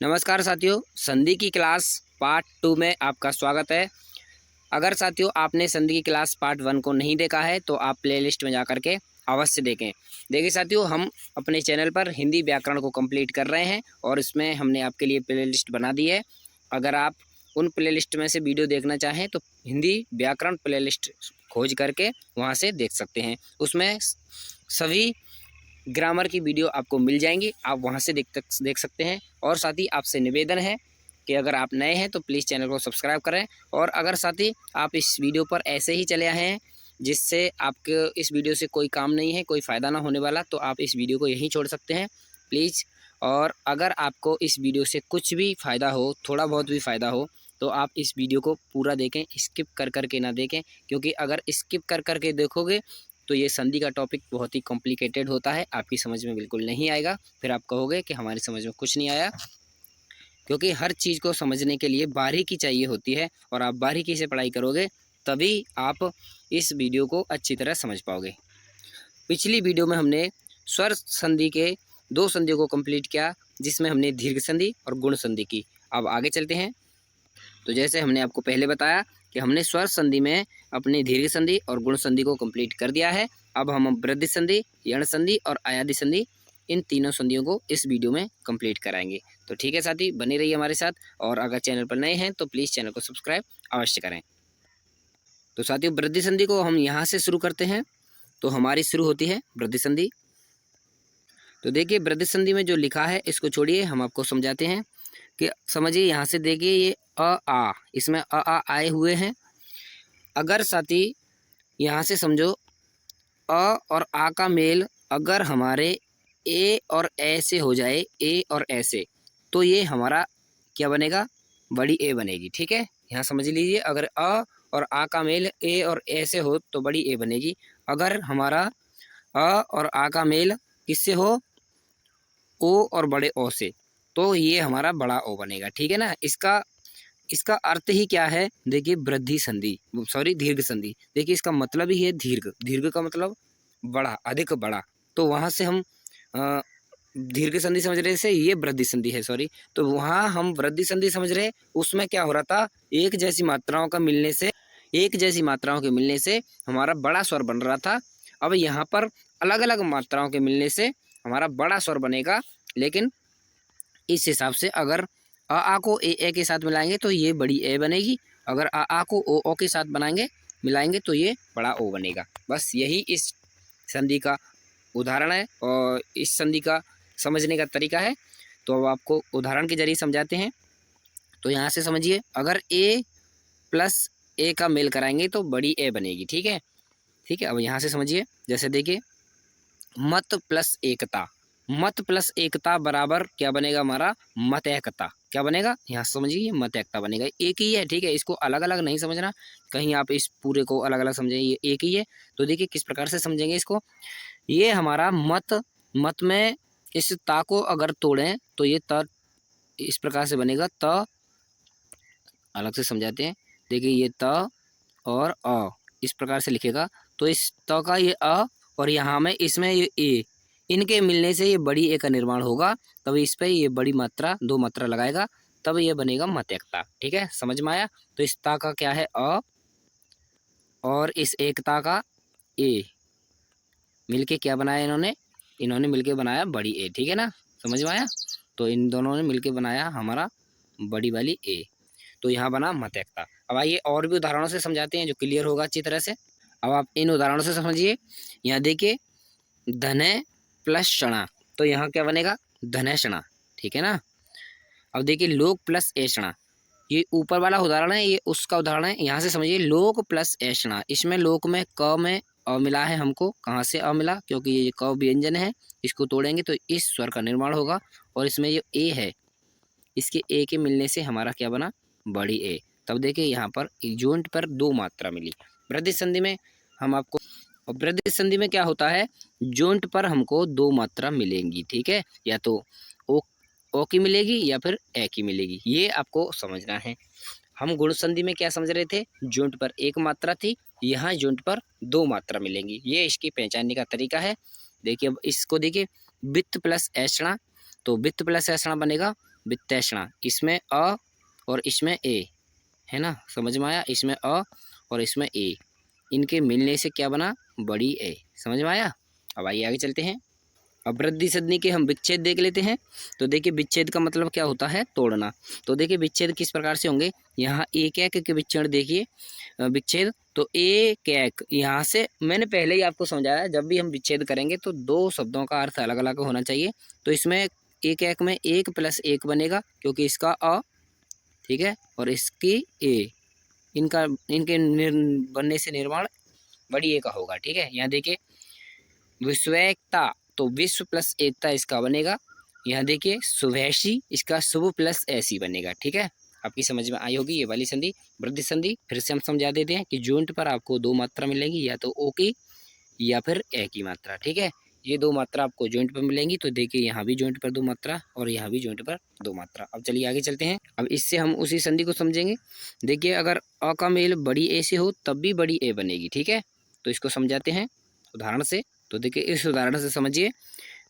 नमस्कार साथियों, संधि की क्लास पार्ट 2 में आपका स्वागत है। अगर साथियों आपने संधि की क्लास पार्ट 1 को नहीं देखा है तो आप प्लेलिस्ट में जा कर के अवश्य देखें। देखिए साथियों, हम अपने चैनल पर हिंदी व्याकरण को कंप्लीट कर रहे हैं और इसमें हमने आपके लिए प्लेलिस्ट बना दी है। अगर आप उन प्लेलिस्ट में से वीडियो देखना चाहें तो हिंदी व्याकरण प्लेलिस्ट खोज करके वहाँ से देख सकते हैं। उसमें सभी ग्रामर की वीडियो आपको मिल जाएंगी, आप वहां से देख सकते हैं। और साथ ही आपसे निवेदन है कि अगर आप नए हैं तो प्लीज़ चैनल को सब्सक्राइब करें। और अगर साथ ही आप इस वीडियो पर ऐसे ही चले आए हैं जिससे आपके इस वीडियो से कोई काम नहीं है, कोई फ़ायदा ना होने वाला, तो आप इस वीडियो को यहीं छोड़ सकते हैं प्लीज़। और अगर आपको इस वीडियो से कुछ भी फ़ायदा हो, थोड़ा बहुत भी फ़ायदा हो, तो आप इस वीडियो को पूरा देखें, स्किप कर कर के ना देखें। क्योंकि अगर स्किप कर कर के देखोगे तो ये संधि का टॉपिक बहुत ही कॉम्प्लिकेटेड होता है, आपकी समझ में बिल्कुल नहीं आएगा। फिर आप कहोगे कि हमारी समझ में कुछ नहीं आया। क्योंकि हर चीज़ को समझने के लिए बारीकी चाहिए होती है और आप बारीकी से पढ़ाई करोगे तभी आप इस वीडियो को अच्छी तरह समझ पाओगे। पिछली वीडियो में हमने स्वर संधि के 2 संधियों को कंप्लीट किया, जिसमें हमने दीर्घ संधि और गुण संधि की। अब आगे चलते हैं। तो जैसे हमने आपको पहले बताया कि हमने स्वर संधि में अपनी दीर्घ संधि और गुण संधि को कंप्लीट कर दिया है। अब हम वृद्धि संधि, यण संधि और अयादि संधि, इन तीनों संधियों को इस वीडियो में कंप्लीट कराएंगे। तो ठीक है साथी, बने रहिए हमारे साथ। और अगर चैनल पर नए हैं तो प्लीज़ चैनल को सब्सक्राइब अवश्य करें। तो साथियों, वृद्धि संधि को हम यहाँ से शुरू करते हैं। तो हमारी शुरू होती है वृद्धि संधि। तो देखिए, वृद्धि संधि में जो लिखा है इसको छोड़िए, हम आपको समझाते हैं कि समझिए। यहाँ से देखिए, ये अ आ, इसमें अ आ आए हुए हैं। अगर साथी यहाँ से समझो, अ और आ का मेल अगर हमारे ए और ए से हो जाए, ए और ए से, तो ये हमारा क्या बनेगा? बड़ी ए बनेगी। ठीक है, यहाँ समझ लीजिए, अगर अ और आ का मेल ए और ए से हो तो बड़ी ए बनेगी। अगर हमारा अ और आ का मेल किससे हो? ओ और बड़े ओ से, तो ये हमारा बड़ा ओ बनेगा। ठीक है ना। इसका इसका अर्थ ही क्या है? देखिए, वृद्धि संधि, सॉरी दीर्घ संधि। देखिए, इसका मतलब ही है दीर्घ। दीर्घ का मतलब बड़ा, अधिक बड़ा। तो वहां से हम अ, दीर्घ संधि समझ रहे थे, ये वृद्धि संधि है, सॉरी। तो वहां हम वृद्धि संधि समझ रहे, उसमें क्या हो रहा था? एक जैसी मात्राओं का मिलने से, एक जैसी मात्राओं के मिलने से हमारा बड़ा स्वर बन रहा था। अब यहाँ पर अलग अलग मात्राओं के मिलने से हमारा बड़ा स्वर बनेगा। लेकिन इस हिसाब से अगर आ को ए के साथ मिलाएंगे तो ये बड़ी ए बनेगी। अगर आ को ओ के साथ बनाएंगे, मिलाएंगे, तो ये बड़ा ओ बनेगा। बस यही इस संधि का उदाहरण है और इस संधि का समझने का तरीका है। तो अब आपको उदाहरण के जरिए समझाते हैं। तो यहाँ से समझिए, अगर ए प्लस ए का मेल कराएंगे तो बड़ी ए बनेगी। ठीक है, ठीक है। अब यहाँ से समझिए, जैसे देखिए, मत प्लस एकता, मत प्लस एकता बराबर क्या बनेगा? हमारा मत एकता। क्या बनेगा? यहाँ समझिए, मत एकता बनेगा। एक ही है, ठीक है, इसको अलग अलग नहीं समझना, कहीं आप इस पूरे को अलग अलग समझेंगे, ये एक ही है। तो देखिए किस प्रकार से समझेंगे इसको। ये हमारा मत, मत में इस ता को अगर तोड़ें तो ये त इस प्रकार से बनेगा। त, अलग से समझाते हैं। देखिए, ये त और अ इस प्रकार से लिखेगा। तो इस त का ये अ और यहाँ में इसमें ये ए, इनके मिलने से ये बड़ी ए का निर्माण होगा। तब इस पे ये बड़ी मात्रा, 2 मात्रा लगाएगा, तब ये बनेगा मत्यक्ता। ठीक है, समझ में आया। तो इस ता का क्या है? अ, और इस एकता का ए, मिलके क्या बनाया इन्होंने? इन्होंने मिलके बनाया बड़ी ए। ठीक है ना, समझ में आया। तो इन दोनों ने मिलके बनाया हमारा बड़ी वाली ए। तो यहाँ बना मत्यक्ता। अब आइए और भी उदाहरणों से समझाते हैं जो क्लियर होगा अच्छी तरह से। अब आप इन उदाहरणों से समझिए। यहाँ देखिए, धने प्लस क्षणा, तो यहाँ क्या बनेगा? धनेक्षणा। ठीक है ना। अब देखिए, लोक प्लस ऐषणा, ये ऊपर वाला उदाहरण है, ये उसका उदाहरण है। यहाँ से समझिए, लोक प्लस ऐषणा, इसमें लोक में क में अ मिला है हमको। कहाँ से अ मिला? क्योंकि ये क व्यंजन है, इसको तोड़ेंगे तो इस स्वर का निर्माण होगा। और इसमें ये ए है, इसके ए के मिलने से हमारा क्या बना? बड़ी ए। तब देखिए, यहाँ पर जोंट पर 2 मात्रा मिली। वृद्धि संधि में हम आपको, और वृद्धि संधि में क्या होता है? जोंट पर हमको 2 मात्रा मिलेंगी। ठीक है, या तो ओ की मिलेगी या फिर ए की मिलेगी, ये आपको समझना है। हम गुण संधि में क्या समझ रहे थे? जोंट पर 1 मात्रा थी, यहाँ जोंट पर 2 मात्रा मिलेंगी। ये इसकी पहचानने का तरीका है। देखिए, अब इसको देखिए, वित्त प्लस ऐषणा, तो वित्त प्लस ऐषणा बनेगा वित्तैषणा, इसमें अ और इसमें ए, है ना, समझ में आया, इसमें अ और इसमें ए, इनके मिलने से क्या बना, बड़ी ए, समझ में आया। अब आइए आगे चलते हैं। अब वृद्धि संधि के हम विच्छेद देख लेते हैं। तो देखिए विच्छेद का मतलब क्या होता है, तोड़ना। तो देखिए विच्छेद किस प्रकार से होंगे, यहाँ एक एक के विच्छेद देखिए, विच्छेद तो एक एक, यहाँ से मैंने पहले ही आपको समझाया, जब भी हम विच्छेद करेंगे तो दो शब्दों का अर्थ अलग अलग होना चाहिए। तो इसमें एक एक में एक प्लस एक बनेगा, क्योंकि इसका अ, ठीक है, और इसकी ए, इनका इनके बनने से निर्माण बड़ी ए का होगा, ठीक है। यहाँ देखिए विश्वैकता, तो विश्व प्लस एकता इसका बनेगा। यहाँ देखिए शुभैषी, इसका शुभ प्लस ऐसी बनेगा, ठीक है। आपकी समझ में आई होगी ये वाली संधि। वृद्धि संधि फिर से हम समझा देते हैं कि जॉइंट पर आपको दो मात्रा मिलेंगी, या तो ओ की या फिर ए की मात्रा, ठीक है। ये दो मात्रा आपको जॉइंट पर मिलेंगी। तो देखिए यहाँ भी जॉइंट पर दो मात्रा और यहाँ भी जॉइंट पर दो मात्रा। अब चलिए आगे चलते हैं। अब इससे हम उसी संधि को समझेंगे। देखिए अगर अ का मेल बड़ी ए से हो तब भी बड़ी ए बनेगी, ठीक है। तो इसको समझाते हैं उदाहरण से। तो देखिए इस उदाहरण से समझिए,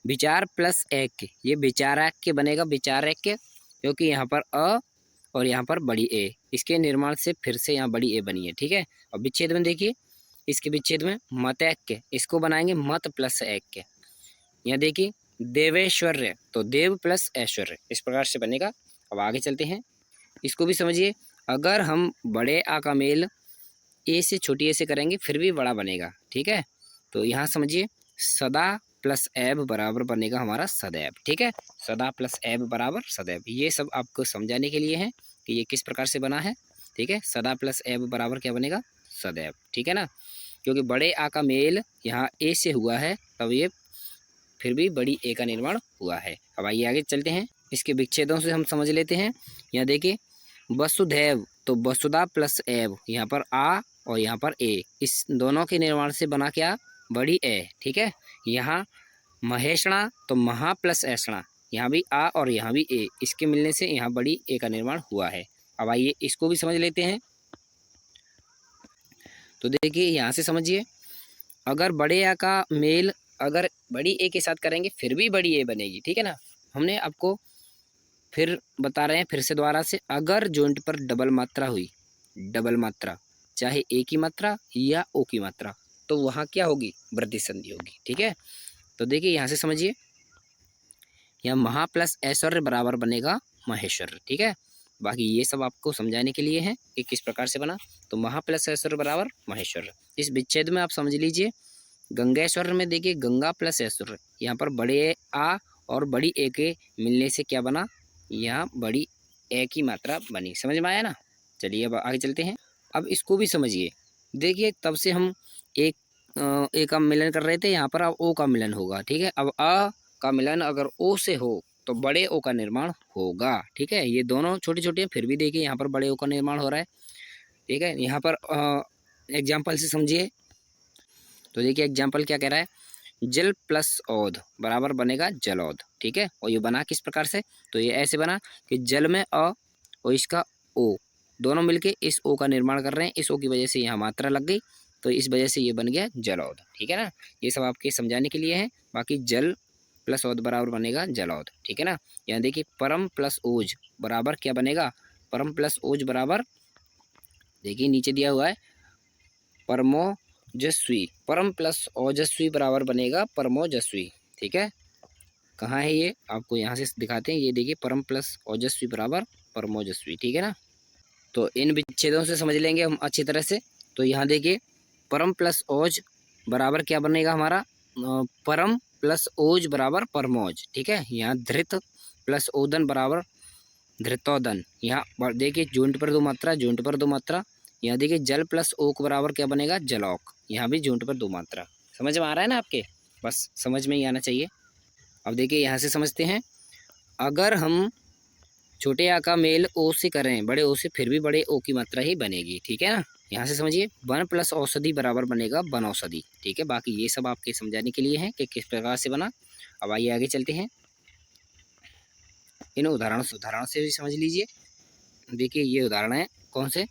विचार प्लस एक, ये विचारक के बनेगा, विचारक के, क्योंकि यहाँ पर अ और यहाँ पर बड़ी ए, इसके निर्माण से फिर से यहाँ बड़ी ए बनी है, ठीक है। और विच्छेद में देखिए, इसके विच्छेद में मत एक के, इसको बनाएंगे मत प्लस एक के। यहाँ देखिए देवेश्वर्य, तो देव प्लस ऐश्वर्य, इस प्रकार से बनेगा। अब आगे चलते हैं, इसको भी समझिए। अगर हम बड़े आ का मेल ए से छोटी ए से करेंगे फिर भी बड़ा बनेगा, ठीक है। तो यहाँ समझिए सदा प्लस एब बराबर बनेगा हमारा सदैव, ठीक है। सदा प्लस एब बराबर सदैव, ये सब आपको समझाने के लिए है कि ये किस प्रकार से बना है, ठीक है। सदा प्लस एब बराबर क्या बनेगा, सदैव, ठीक है ना। क्योंकि बड़े आ का मेल यहाँ ए से हुआ है, तब ये फिर भी बड़ी ए का निर्माण हुआ है। अब आइए आगे चलते हैं, इसके विच्छेदों से हम समझ लेते हैं। यहाँ देखिए वसुधैव, तो वसुधा प्लस एव, यहाँ पर आ और यहाँ पर ए, इस दोनों के निर्माण से बना क्या, बड़ी ए, ठीक है। यहाँ महेशणा, तो महा प्लस ऐसणा, यहाँ भी आ और यहाँ भी ए, इसके मिलने से यहाँ बड़ी ए का निर्माण हुआ है। अब आइए इसको भी समझ लेते हैं। तो देखिए यहाँ से समझिए, अगर बड़े आ का मेल अगर बड़ी ए के साथ करेंगे फिर भी बड़ी ए बनेगी, ठीक है ना। हमने आपको फिर बता रहे हैं फिर से दोबारा से, अगर जॉइंट पर डबल मात्रा हुई, डबल मात्रा, चाहे ए की मात्रा या ओ की मात्रा, तो वहाँ क्या होगी, वृद्धि संधि होगी, ठीक है। तो देखिए यहाँ से समझिए, यहाँ महा प्लस ऐश्वर्य बराबर बनेगा महेश्वर, ठीक है। बाकी ये सब आपको समझाने के लिए है कि किस प्रकार से बना। तो महा प्लस ऐश्वर्य बराबर महेश्वर, इस विच्छेद में आप समझ लीजिए, गंगेश्वर में देखिए गंगा प्लस ऐश्वर्य, यहाँ पर बड़े आ और बड़ी ए के मिलने से क्या बना, यहाँ बड़ी ए की मात्रा बनी, समझ में आया ना। चलिए अब आगे चलते हैं। अब इसको भी समझिए, देखिए तब से हम एक ए का मिलन कर रहे थे, यहाँ पर अब ओ का मिलन होगा, ठीक है। अब अ का मिलन अगर ओ से हो तो बड़े ओ का निर्माण होगा, ठीक है। ये दोनों छोटे छोटे हैं, फिर भी देखिए यहाँ पर बड़े ओ का निर्माण हो रहा है, ठीक है। यहाँ पर एग्जाम्पल से समझिए। तो देखिए एग्जाम्पल क्या कह रहा है, जल प्लस औध बराबर बनेगा जलौध, ठीक है। और ये बना किस प्रकार से, तो ये ऐसे बना कि जल में अ और इसका ओ, दोनों मिलके इस ओ का निर्माण कर रहे हैं, इस ओ की वजह से यहाँ मात्रा लग गई, तो इस वजह से ये बन गया जलौध, ठीक है ना। ये सब आपके समझाने के लिए है। बाकी जल प्लस औध बराबर बनेगा जलौध, ठीक है ना। यहाँ देखिए परम प्लस ओज बराबर क्या बनेगा, परम प्लस ओज बराबर, देखिए नीचे दिया हुआ है परमोजस्वी, परम प्लस ओजस्वी बराबर बनेगा परमोजस्वी, ठीक है। कहाँ है ये, आपको यहाँ से दिखाते हैं, ये देखिए परम प्लस ओजस्वी बराबर परमोजस्वी, ठीक है ना। तो इन विच्छेदों से समझ लेंगे हम अच्छी तरह से। तो यहाँ देखिए परम प्लस ओज बराबर क्या बनेगा हमारा, परम प्लस ओज बराबर परमोज, ठीक है। यहाँ धृत प्लस ओदन बराबर धृतोदन, यहाँ देखिए जॉइंट पर दो मात्रा, जॉइंट पर दो मात्रा। यहाँ देखिए जल प्लस ओक बराबर क्या बनेगा, जलौक, यहाँ भी जॉइंट पर दो मात्रा। समझ में आ रहा है ना आपके, बस समझ में ही आना चाहिए। अब देखिए यहाँ से समझते हैं, अगर हम छोटे आ का मेल ओ से करें बड़े ओ से, फिर भी बड़े ओ की मात्रा ही बनेगी, ठीक है ना। यहाँ से समझिए वन प्लस औषधि बराबर बनेगा वन औषधि, ठीक है। बाकी ये सब आपके समझाने के लिए है कि किस प्रकार से बना। अब आइए आगे चलते हैं, इन उदाहरण से भी समझ लीजिए। देखिए ये उदाहरण है कौन से,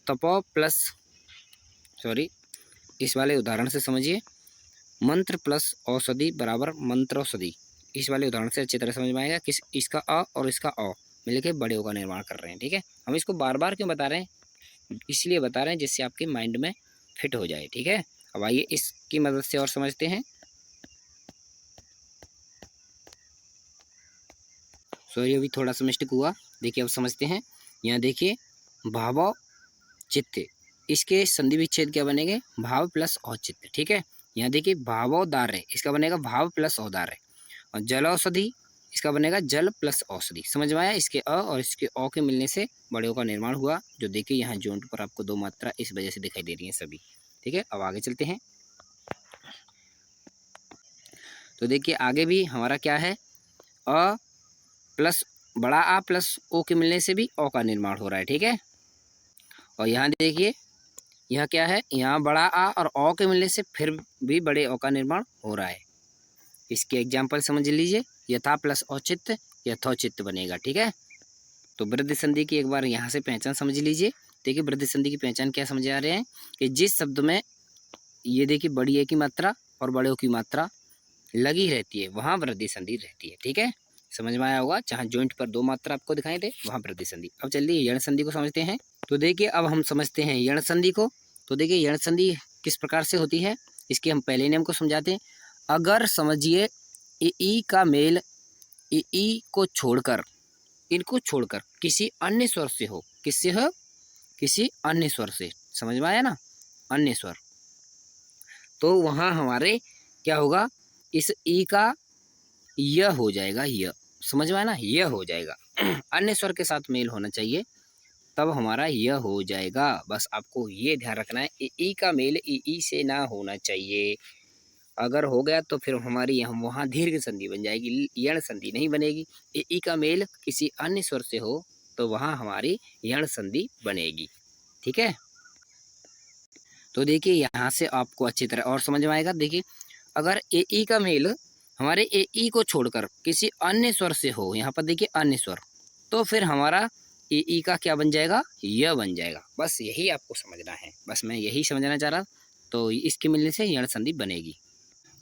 तपो प्लस इस वाले उदाहरण से समझिए, मंत्र प्लस औषधि बराबर मंत्रौषधि, इस वाले उदाहरण से अच्छी तरह समझ में आएगा किस इसका अ और इसका अ मिलके बड़े ओ का निर्माण कर रहे हैं। ठीक है, हम इसको बार बार क्यों बता रहे हैं, इसलिए बता रहे हैं जिससे आपके माइंड में फिट हो जाए। ठीक है, अब आइए इसकी मदद से और समझते हैं। सॉरी अभी थोड़ा सा मिस्टेक हुआ। देखिए अब समझते हैं। यहाँ देखिए भाव चित्त, इसके संधि विच्छेद क्या बनेंगे, भाव प्लस औचित्य। ठीक है, यहाँ देखिए भावोदार्य, इसका बनेगा भाव प्लस औदार्य। और जल औषधि, इसका बनेगा जल प्लस औषधि। समझ में आया, इसके अ और इसके औ के मिलने से बड़े ओ का निर्माण हुआ। जो देखिए यहाँ जोंट पर आपको दो मात्रा इस वजह से दिखाई दे रही है सभी। ठीक है, अब आगे चलते हैं। तो देखिए आगे भी हमारा क्या है, अ प्लस बड़ा आ प्लस ओ के मिलने से भी ओ का निर्माण हो रहा है। ठीक है, और यहाँ देखिए यह क्या है, यहाँ बड़ा आ और ओ के मिलने से फिर भी बड़े ओ का निर्माण हो रहा है। इसके एग्जाम्पल समझ लीजिए, यथा प्लस औचित्य यथोचित्य बनेगा। ठीक है, तो वृद्धि संधि की एक बार यहाँ से पहचान समझ लीजिए। देखिए वृद्धि संधि की पहचान क्या समझ आ रहे हैं कि जिस शब्द में ये देखिए बड़ी ए की मात्रा और बड़े ओ की मात्रा लगी रहती है वहाँ वृद्धि संधि रहती है। ठीक है, समझ में आया होगा, जहाँ जॉइंट पर दो मात्रा आपको दिखाई दे वहाँ वृद्धि संधि। अब चलिए यण संधि को समझते हैं। तो देखिए अब हम समझते हैं यण संधि को। तो देखिए यण संधि किस प्रकार से होती है, इसके हम पहले नियम को समझाते हैं। अगर समझिए ई का मेल ई को छोड़कर, इनको छोड़कर किसी अन्य स्वर से हो, किससे हो, किसी अन्य स्वर से, समझ में आया ना, अन्य स्वर, तो वहाँ हमारे क्या होगा, इस ई का यह हो जाएगा, यह, समझ में आया ना, यह हो जाएगा। अन्य स्वर के साथ मेल होना चाहिए तब हमारा यह हो जाएगा। बस आपको ये ध्यान रखना है, ई का मेल ई से ना होना चाहिए। अगर हो गया तो फिर हमारी हम वहाँ दीर्घ संधि बन जाएगी, यण संधि नहीं बनेगी। ई का मेल किसी अन्य स्वर से हो तो वहाँ हमारी यण संधि बनेगी। ठीक है, तो देखिए यहाँ से आपको अच्छी तरह और समझ में आएगा। देखिए अगर ई का मेल हमारे ई को छोड़कर किसी अन्य स्वर से हो, यहाँ पर देखिए अन्य स्वर, तो फिर हमारा ई का क्या बन जाएगा, यह बन जाएगा। बस यही आपको समझना है, बस मैं यही समझना चाह रहा। तो इसके मिलने से यण संधि बनेगी।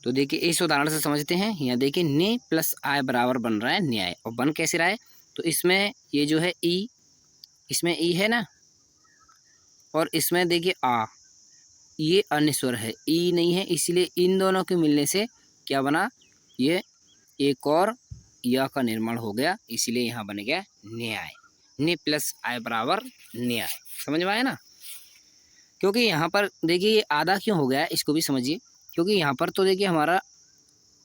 तो देखिए इस उदाहरण से समझते हैं। यहाँ देखिए ने प्लस आय बराबर बन रहा है न्याय, और बन कैसे रहा है, तो इसमें ये जो है ई, इसमें ई है ना, और इसमें देखिए आ, ये अन्य स्वर है, ई नहीं है, इसलिए इन दोनों के मिलने से क्या बना, ये एक और या का निर्माण हो गया, इसीलिए यहाँ बन गया न्याय। ने प्लस आय बराबर न्याय। समझ में आया ना, क्योंकि यहाँ पर देखिए ये आधा क्यों हो गया इसको भी समझिए। क्योंकि यहाँ पर तो देखिए हमारा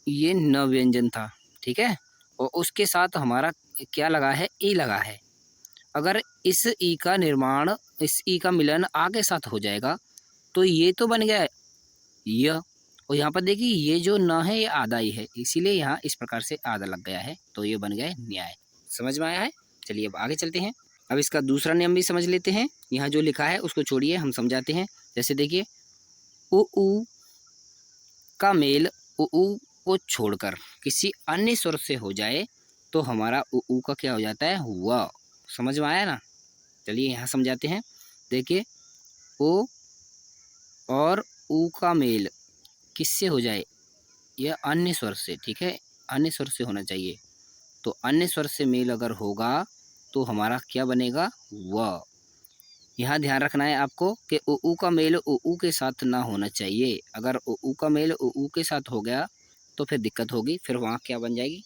ये न व्यंजन था, ठीक है, और उसके साथ हमारा क्या लगा है, ई लगा है। अगर इस ई का निर्माण, इस ई का मिलन आ के साथ हो जाएगा तो ये तो बन गया यह, और यहाँ पर देखिए ये जो न है ये आधा ही है, इसीलिए यहाँ इस प्रकार से आधा लग गया है, तो ये बन गया है न्याय। समझ में आया है। चलिए अब आगे चलते हैं। अब इसका दूसरा नियम भी समझ लेते हैं। यहाँ जो लिखा है उसको छोड़िए, हम समझाते हैं। जैसे देखिए उ का मेल उ को छोड़कर किसी अन्य स्वर से हो जाए तो हमारा उ का क्या हो जाता है, व। समझ में आया ना। चलिए यहाँ समझाते हैं। देखिए ओ और उ का मेल किससे हो जाए, यह अन्य स्वर से, ठीक है, अन्य स्वर से होना चाहिए। तो अन्य स्वर से मेल अगर होगा तो हमारा क्या बनेगा, व। यहाँ ध्यान रखना है आपको कि उ का मेल उ के साथ ना होना चाहिए। अगर उ का मेल उ के साथ हो गया तो फिर दिक्कत होगी, फिर वहाँ क्या बन जाएगी,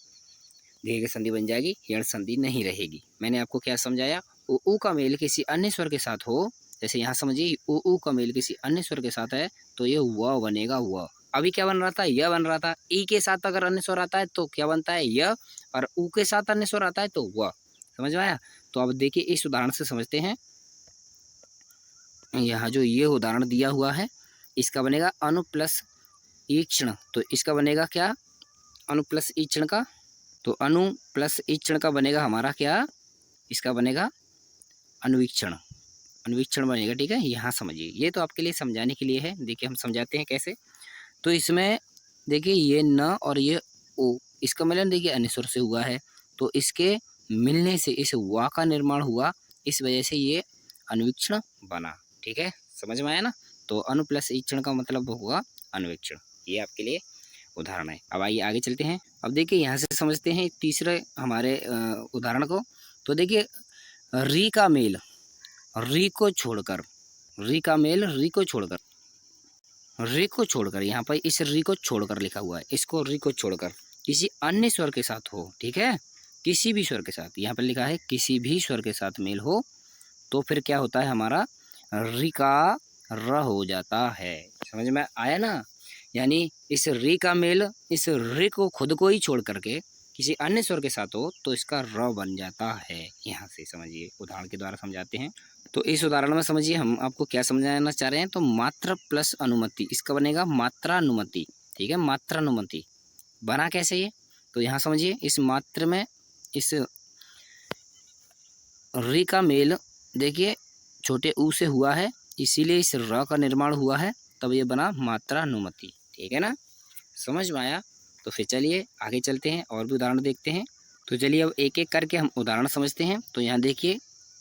दीर्घ संधि बन जाएगी, यण संधि नहीं रहेगी। मैंने आपको क्या समझाया, उ का मेल किसी अन्य स्वर के साथ हो, जैसे यहाँ समझिए उ का मेल किसी अन्य स्वर के साथ है तो ये व बनेगा, व। अभी क्या बन रहा था, यह बन रहा था। ई के साथ अगर अन्य स्वर आता है तो क्या बनता है, य, और उ के साथ अन्य स्वर आता है तो व। समझ में आया। तो अब देखिए इस उदाहरण से समझते हैं। यहाँ जो ये उदाहरण दिया हुआ है इसका बनेगा अनु प्लस ईक्षण, तो इसका बनेगा क्या, अनु प्लस ईक्षण का, तो अनु प्लस ईक्षण का बनेगा हमारा क्या, इसका बनेगा अनुवीक्षण, अनुवीक्षण बनेगा। ठीक है, यहाँ समझिए, ये तो आपके लिए समझाने के लिए है। देखिए हम समझाते हैं कैसे। तो इसमें देखिए ये न और ये ओ, इसका मिलन देखिए अन्य स्वर से हुआ है, तो इसके मिलने से इस वा का निर्माण हुआ, इस वजह से ये अनुवीक्षण बना। ठीक है, समझ में आया ना। तो अनु प्लस ईक्षण का मतलब होगा अनुवीक्षण। ये आपके लिए उदाहरण है। अब आइए आगे चलते हैं। अब देखिए यहाँ से समझते हैं तीसरे हमारे उदाहरण को। तो देखिए री का मेल री को छोड़कर, री का मेल री को छोड़कर, री को छोड़कर, यहाँ पर इस री को छोड़कर लिखा हुआ है, इसको री को छोड़कर किसी अन्य स्वर के साथ हो, ठीक है, किसी भी स्वर के साथ, यहाँ पर लिखा है किसी भी स्वर के साथ मेल हो, तो फिर क्या होता है हमारा री का र हो जाता है। समझ में आया ना? यानी इस री का मेल इस री को खुद को ही छोड़ करके किसी अन्य स्वर के साथ हो तो इसका र बन जाता है। यहाँ से समझिए, उदाहरण के द्वारा समझाते हैं। तो इस उदाहरण में समझिए हम आपको क्या समझाना चाह रहे हैं। तो मात्रा प्लस अनुमति, इसका बनेगा मात्रानुमति, ठीक है, मात्रानुमति बना कैसे ये? तो यहाँ समझिए इस मात्र में इस री का मेल देखिए छोटे ऊ से हुआ है, इसीलिए इस र का निर्माण हुआ है, तब ये बना मात्रानुमति, ठीक है ना? समझ में आया? तो फिर चलिए आगे चलते हैं और भी उदाहरण देखते हैं। तो चलिए अब एक एक करके हम उदाहरण समझते हैं। तो यहाँ देखिए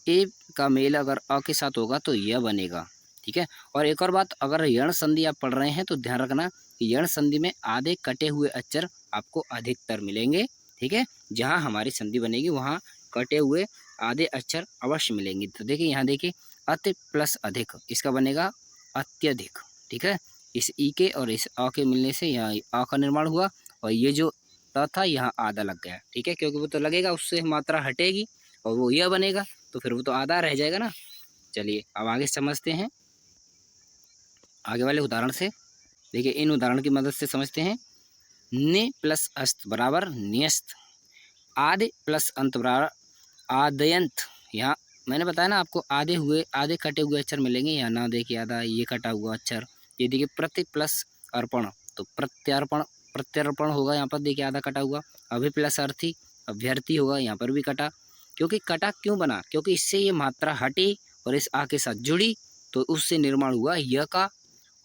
ए का मेल अगर अ के साथ होगा तो यह बनेगा, ठीक है। और एक और बात, अगर यण संधि आप पढ़ रहे हैं तो ध्यान रखना कि यण संधि में आधे कटे हुए अक्षर आपको अधिकतर मिलेंगे, ठीक है। जहाँ हमारी संधि बनेगी वहाँ कटे हुए आधे अक्षर अवश्य मिलेंगे। तो देखिए यहाँ देखिए अति प्लस अधिक, इसका बनेगा अत्यधिक, ठीक है। इस ई के और इस अ के मिलने से यहाँ अ का निर्माण हुआ और ये जो त था यहाँ आधा लग गया, ठीक है, क्योंकि वो तो लगेगा, उससे मात्रा हटेगी और वो यह बनेगा, तो फिर वो तो आधा रह जाएगा ना। चलिए अब आगे समझते हैं आगे वाले उदाहरण से। देखिए इन उदाहरण की मदद से समझते हैं। ने प्लस अस्त बराबर न्यस्त, आधे प्लस अंत बराबर आदयंत। यहाँ मैंने बताया ना आपको आधे कटे हुए अक्षर मिलेंगे। यहाँ ना देखिए आधा ये कटा हुआ अक्षर, ये देखिए प्रति प्लस अर्पण, तो प्रत्यर्पण होगा, यहाँ पर देखिए आधा कटा हुआ। अभि प्लस अर्थी, अभ्यर्थी होगा, यहाँ पर भी कटा। क्योंकि कटा क्यों बना? क्योंकि इससे ये मात्रा हटी और इस आ के साथ जुड़ी, तो उससे निर्माण हुआ य का,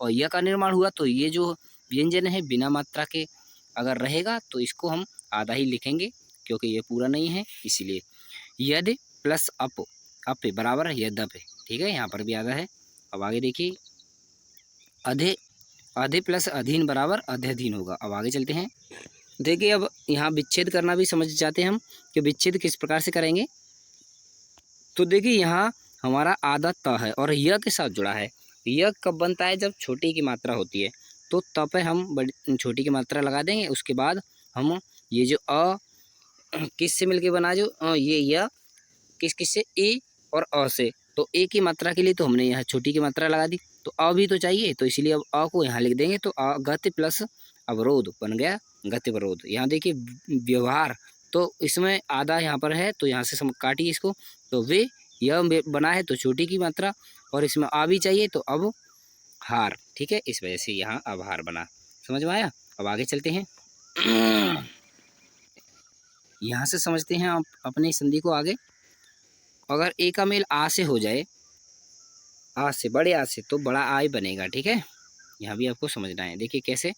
और य का निर्माण हुआ। तो ये जो व्यंजन है बिना मात्रा के अगर रहेगा तो इसको हम आधा ही लिखेंगे, क्योंकि ये पूरा नहीं है इसीलिए। यदि प्लस अप बराबर यद्यप, ठीक है, यहाँ पर भी आधा है। अब आगे देखिए आधे प्लस अधीन बराबर अध्यधीन होगा। अब आगे चलते हैं। देखिए अब यहाँ विच्छेद करना भी समझ जाते हैं हम कि विच्छेद किस प्रकार से करेंगे। तो देखिए यहाँ हमारा आधा त है और य के साथ जुड़ा है। यह कब बनता है? जब छोटी की मात्रा होती है, तो त पे हम बड़ी छोटी की मात्रा लगा देंगे। उसके बाद हम ये जो अ किस से मिलके बना, जो ये य किस से, ए और अ से, तो ए की मात्रा के लिए तो हमने यहाँ छोटी की मात्रा लगा दी, तो अ भी तो चाहिए, तो इसीलिए अब अ को यहाँ लिख देंगे। तो गति प्लस अवरोध बन गया गति अवरोध। यहाँ देखिए व्यवहार, तो इसमें आधा यहाँ पर है तो यहाँ से काटिए इसको, तो वे यह बना है तो छोटी की मात्रा, और इसमें आ भी चाहिए तो अब हार, ठीक है, इस वजह से यहाँ अब हार बना। समझ में आया? अब आगे चलते हैं। यहाँ से समझते हैं आप अपनी संधि को आगे। अगर ए का मेल आ से हो जाए, आ से, बड़े आ से, तो बड़ा आ ही बनेगा, ठीक है। यहाँ भी आपको समझना है। देखिए कैसे,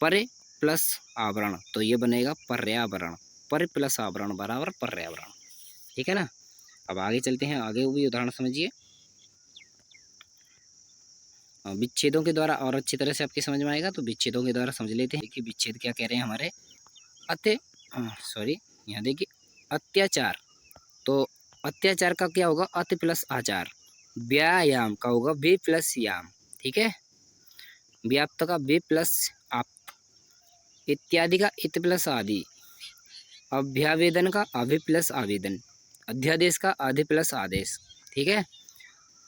परे प्लस आवरण, तो ये बनेगा पर्यावरण, पर प्लस आवरण बराबर पर्यावरण, ठीक है ना। अब आगे चलते हैं, आगे वो भी उदाहरण समझिए विच्छेदों के द्वारा, और अच्छी तरह से आपके समझ में आएगा। तो विच्छेदों के द्वारा समझ लेते हैं कि विच्छेद क्या कह रहे हैं हमारे। यहाँ देखिए अत्याचार, तो अत्याचार का क्या होगा? अति प्लस आचार। व्यायाम का होगा वे प्लस याम, ठीक है। व्याप्त का वे प्लस आप, इत्यादि का इत प्लस आदि, अभ्यावेदन का अभि प्लस आवेदन, अध्यादेश का अधि प्लस आदेश, ठीक है।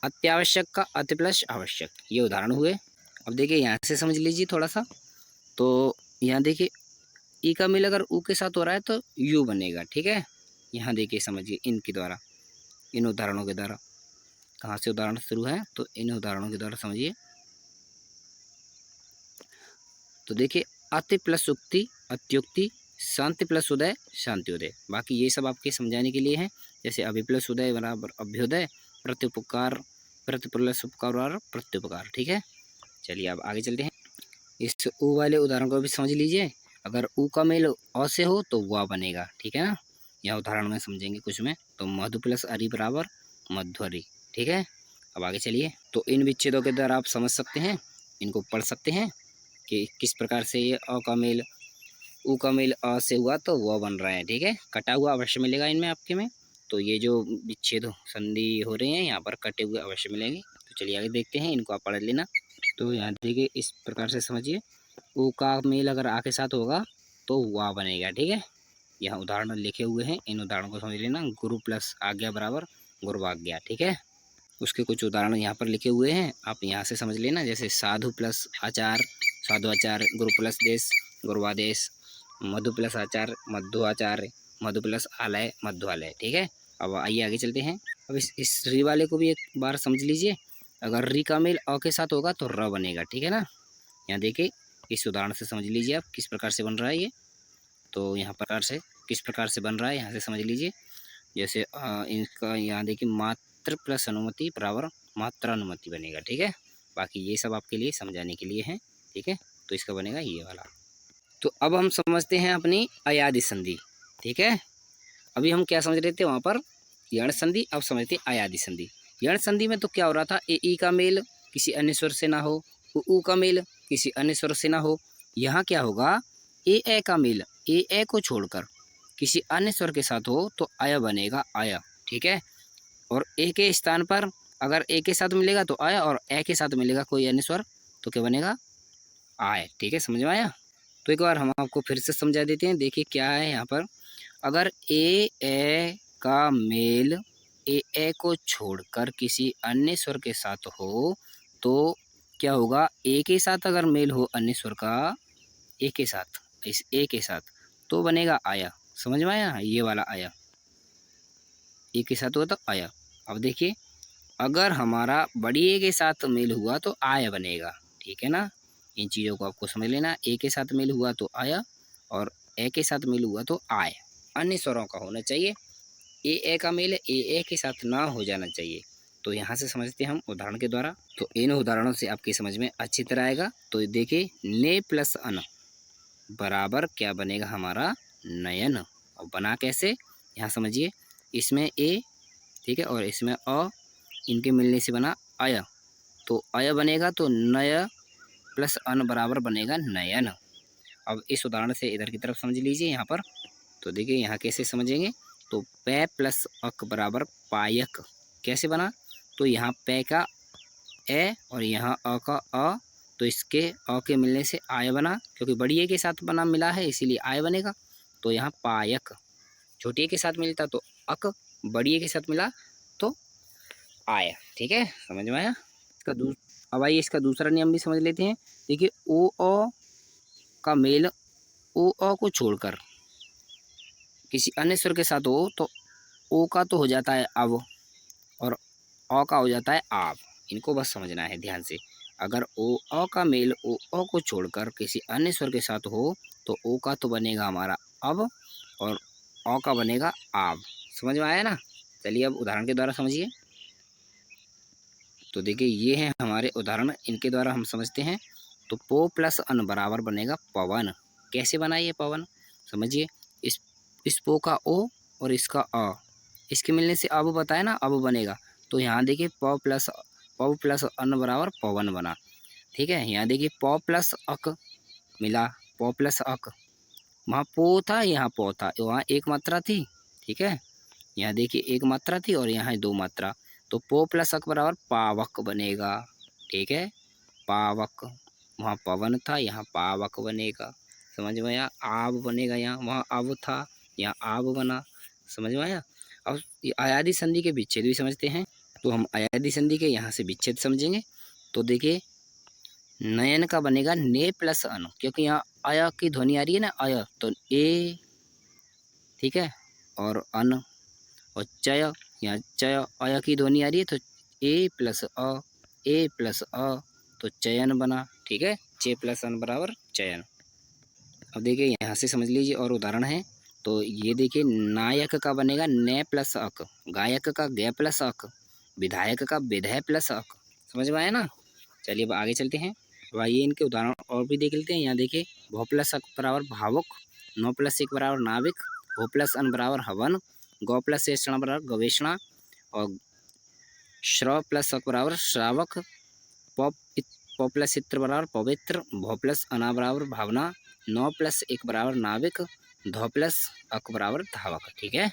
अत्यावश्यक का अति प्लस आवश्यक। ये उदाहरण हुए। अब देखिए यहाँ से समझ लीजिए थोड़ा सा। तो यहाँ देखिए ई का मेल अगर ऊ के साथ हो रहा है तो यू बनेगा, ठीक है। यहाँ देखिए समझिए इनके द्वारा, इन उदाहरणों के द्वारा। कहाँ से उदाहरण शुरू है? तो इन उदाहरणों के द्वारा समझिए। तो देखिए अति प्लस उक्ति अत्युक्ति, शांति प्लस उदय शांत्योदय। बाकी ये सब आपके समझाने के लिए है। जैसे अभि प्लस उदय बराबर अभ्युदय, प्रत्युपकार प्रति प्लस उपकार और प्रत्युपकार, ठीक है। चलिए अब आगे चलते हैं। इस ऊ वाले उदाहरण को भी समझ लीजिए। अगर ऊ का मेल अ से हो तो वा बनेगा, ठीक है ना। यह उदाहरण में समझेंगे कुछ में। तो मधु प्लस अरि बराबर मध्वरी, ठीक है। अब आगे चलिए। तो इन विच्छेदों के द्वारा आप समझ सकते हैं, इनको पढ़ सकते हैं। कि किस प्रकार से ये अ का मेल ऊ का मेल अ से हुआ तो वह बन रहा है। ठीक है, कटा हुआ अवश्य मिलेगा इनमें आपके में। तो ये जो विच्छेद संधि हो रहे हैं यहाँ पर कटे हुए अवश्य मिलेंगे। तो चलिए आगे देखते हैं, इनको आप पढ़ लेना। तो यहाँ देखिए इस प्रकार से समझिए, ऊ का मेल अगर आ के साथ होगा तो वाह बनेगा। ठीक है, यहाँ उदाहरण लिखे हुए हैं, इन उदाहरणों को समझ लेना। गुरु प्लस आज्ञा बराबर गुरुवाज्ञा। ठीक है, उसके कुछ उदाहरण यहाँ पर लिखे हुए हैं, आप यहाँ से समझ लेना। जैसे साधु प्लस आचार साधु आचार, गुरु प्लस देश गुरुवादेश, मधु प्लस आचार मध्व आचार्य, मधु प्लस आलय मध्वालय। ठीक है, अब आइए आगे चलते हैं। अब इस री वाले को भी एक बार समझ लीजिए। अगर री का मेल अ के साथ होगा तो र बनेगा। ठीक है ना, यहाँ देखिए इस उदाहरण से समझ लीजिए आप किस प्रकार से बन रहा है ये। तो यहाँ प्रकार से किस प्रकार से बन रहा है यहाँ से समझ लीजिए। जैसे इनका यहाँ देखिए मात्र प्लस अनुमति बराबर मात्रा अनुमति बनेगा। ठीक है, बाकी ये सब आपके लिए समझाने के लिए है। ठीक है, तो इसका बनेगा ये वाला। तो अब हम समझते हैं अपनी अयादि संधि। ठीक है, अभी हम क्या समझ रहे थे वहाँ पर यण संधि, अब समझते हैं अयादि संधि। यण संधि में तो क्या हो रहा था, ए ई का मेल किसी अन्य स्वर से ना हो, ऊ का मेल किसी अन्य स्वर से ना हो। यहाँ क्या होगा, ए का मेल ए को छोड़कर किसी अन्य स्वर के साथ हो तो अय बनेगा अय। ठीक है, और ए के स्थान पर अगर ए के साथ मिलेगा तो अय, और ए के साथ मिलेगा कोई अन्य स्वर तो क्या बनेगा आय। ठीक है, समझ में आया। तो एक बार हम आपको फिर से समझा देते हैं। देखिए क्या है यहाँ पर, अगर ए का मेल ए को छोड़कर किसी अन्य स्वर के साथ हो तो क्या होगा, ए के साथ अगर मेल हो अन्य स्वर का ए के साथ, इस ए के साथ, तो बनेगा आया। समझ में आया, ये वाला आया ए के साथ हुआ तो आया। अब देखिए अगर हमारा बड़ी ए के साथ मेल हुआ तो आय बनेगा। ठीक है ना, इन चीज़ों को आपको समझ लेना। ए के साथ मेल हुआ तो आया और ए के साथ मेल हुआ तो आय। अन्य स्वरों का होना चाहिए, ए का मेल ए के साथ ना हो जाना चाहिए। तो यहाँ से समझते हैं हम उदाहरण के द्वारा। तो इन उदाहरणों से आपकी समझ में अच्छी तरह आएगा। तो देखिए ने प्लस अन बराबर क्या बनेगा हमारा नयन। और बना कैसे, यहाँ समझिए, इसमें ए, ठीक है, और इसमें अ, इनके मिलने से बना अय। तो अय बनेगा तो नय प्लस अन बराबर बनेगा नयन। अब इस उदाहरण से इधर की तरफ समझ लीजिए यहाँ पर। तो देखिए यहाँ कैसे समझेंगे, तो पै प्लस अक बराबर पायक। कैसे बना, तो यहाँ पै का ए और यहाँ अ का अ, तो इसके अ के मिलने से आय बना, क्योंकि बड़ी ए के साथ बना मिला है इसीलिए आय बनेगा। तो यहाँ पायक, छोटी ए के साथ मिलता तो अक, बड़ी ए के साथ मिला तो आय। ठीक है, समझ में आया। अब आइए इसका दूसरा नियम भी समझ लेते हैं। देखिए ओ अ का मेल ओ अ को छोड़कर किसी अन्य स्वर के साथ हो तो ओ का तो हो जाता है अब और अ का हो जाता है आप। इनको बस समझना है ध्यान से। अगर ओ अ का मेल ओ अ को छोड़कर किसी अन्य स्वर के साथ हो तो ओ का तो बनेगा हमारा अब और अ का बनेगा आप। समझ में आया ना। चलिए अब उदाहरण के द्वारा समझिए। तो देखिए ये हैं हमारे उदाहरण, इनके द्वारा हम समझते हैं। तो पो प्लस अन बराबर बनेगा पवन। कैसे बना ये पवन, समझिए। इस पो का ओ और इसका अ, इसके मिलने से अब बताया ना, अब बनेगा। तो यहाँ देखिए प प्लस अन बराबर पवन बना। ठीक है, यहाँ देखिए प प्लस अक मिला, प प्लस अक, वहाँ पो था यहाँ पो था, वहाँ एक मात्रा थी। ठीक है, यहाँ देखिए एक मात्रा थी और यहाँ दो मात्रा, तो पो प्लस अक बराबर पावक बनेगा। ठीक है, पावक, वहाँ पवन था यहाँ पावक बनेगा। समझ में आया। आब बनेगा, यहाँ वहाँ अब था यहाँ आब बना। समझ में आया। अब ये अयादि संधि के विच्छेद भी समझते हैं। तो हम अयादि संधि के यहाँ से विच्छेद समझेंगे। तो देखिए नयन का बनेगा ने प्लस अन, क्योंकि यहाँ अय की ध्वनि आ रही है ना, अय, तो ए, ठीक है, और अन, और चय, यहाँ चय अय की ध्वनि आ रही है तो ए प्लस अ, ए प्लस अ, तो चयन बना। ठीक है, चे प्लस अन बराबर चयन। अब देखिए यहाँ से समझ लीजिए और उदाहरण है। तो ये देखिए नायक का बनेगा ने प्लस अक, गायक का गे प्लस अक, विधायक का विधेय प्लस अक। समझ में आया ना। चलिए अब आगे चलते हैं। अब आइए इनके उदाहरण और भी देख लेते हैं। यहाँ देखिए भो प्लस अक बराबर भावुक, नौ प्लस एक बराबर नाविक, हो प्लस अन बराबर हवन, गौ प्लस एषणा बराबर गवेषणा, और श्रव प्लस अक बराबर श्रावक, प पौ प्लस इत्र बराबर पवित्र, भौ प्लस अना बराबर भावना, नौ प्लस एक बराबर नाविक, धौ प्लस अक बराबर धावक। ठीक है,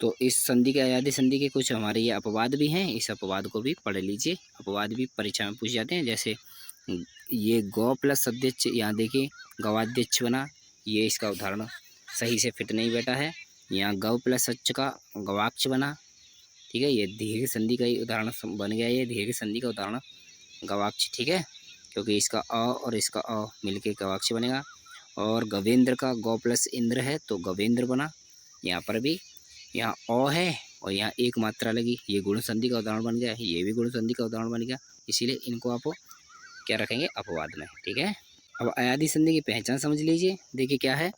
तो इस संधि के अयादी संधि के कुछ हमारे ये अपवाद भी हैं, इस अपवाद को भी पढ़ लीजिए। अपवाद भी परीक्षा में पूछ जाते हैं। जैसे ये गौ प्लस अध्यक्ष, यहाँ देखिए गवाध्यक्ष बना, ये इसका उदाहरण सही से फिट नहीं बैठा है। यहाँ गौ प्लस अच्च का गवाक्ष बना। ठीक है, ये दीर्घ संधि का ही उदाहरण बन गया, ये दीर्घ संधि का उदाहरण गवाक्ष। ठीक है, क्योंकि इसका अ और इसका अ मिलके गवाक्ष बनेगा। और गवेंद्र का गौ प्लस इंद्र है तो गवेंद्र बना। यहाँ पर भी यहाँ अ है और यहाँ एक मात्रा लगी, ये गुण संधि का उदाहरण बन गया, ये भी गुण संधि का उदाहरण बन गया। इसीलिए इनको आप क्या रखेंगे, अपवाद में। ठीक है, अब अयादी संधि की पहचान समझ लीजिए। देखिए क्या है,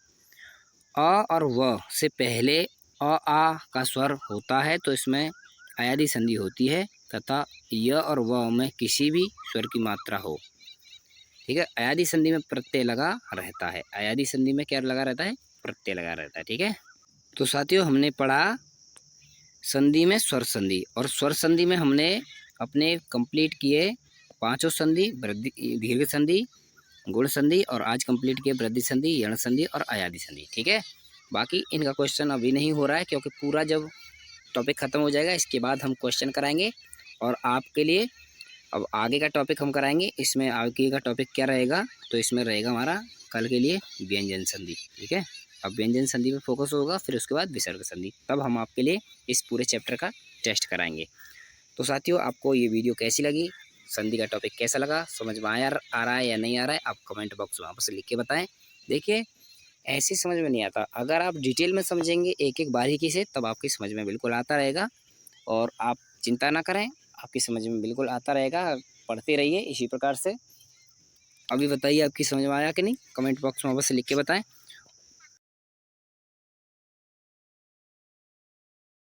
अ और व से पहले अ आ का स्वर होता है तो इसमें अयादी संधि होती है, तथा य और व में किसी भी स्वर की मात्रा हो। ठीक है, अयादी संधि में प्रत्यय लगा रहता है। अयादी संधि में क्या लगा रहता है, प्रत्यय लगा रहता है। ठीक है, तो साथियों हमने पढ़ा संधि में स्वर संधि, और स्वर संधि में हमने अपने कंप्लीट किए पांचों संधि, दीर्घ संधि, गुण संधि, और आज कंप्लीट किए वृद्धि संधि, यण संधि और अयादी संधि। ठीक है, बाकी इनका क्वेश्चन अभी नहीं हो रहा है, क्योंकि पूरा जब टॉपिक ख़त्म हो जाएगा इसके बाद हम क्वेश्चन कराएंगे। और आपके लिए अब आगे का टॉपिक हम कराएंगे। इसमें आगे का टॉपिक क्या रहेगा, तो इसमें रहेगा हमारा कल के लिए व्यंजन संधि। ठीक है, अब व्यंजन संधि पे फोकस होगा, फिर उसके बाद विसर्ग संधि, तब हम आपके लिए इस पूरे चैप्टर का टेस्ट कराएंगे। तो साथियों आपको ये वीडियो कैसी लगी, संधि का टॉपिक कैसा लगा, समझ में आ रहा है या नहीं आ रहा है, आप कमेंट बॉक्स में वापस लिख के बताएं। देखिए ऐसे समझ में नहीं आता, अगर आप डिटेल में समझेंगे एक एक बारीकी से, तब आपकी समझ में बिल्कुल आता रहेगा। और आप चिंता ना करें, आपकी समझ में बिल्कुल आता रहेगा, पढ़ते रहिए इसी प्रकार से। अभी बताइए आपकी समझ में आया कि नहीं, कमेंट बॉक्स में वापस लिख के बताएं।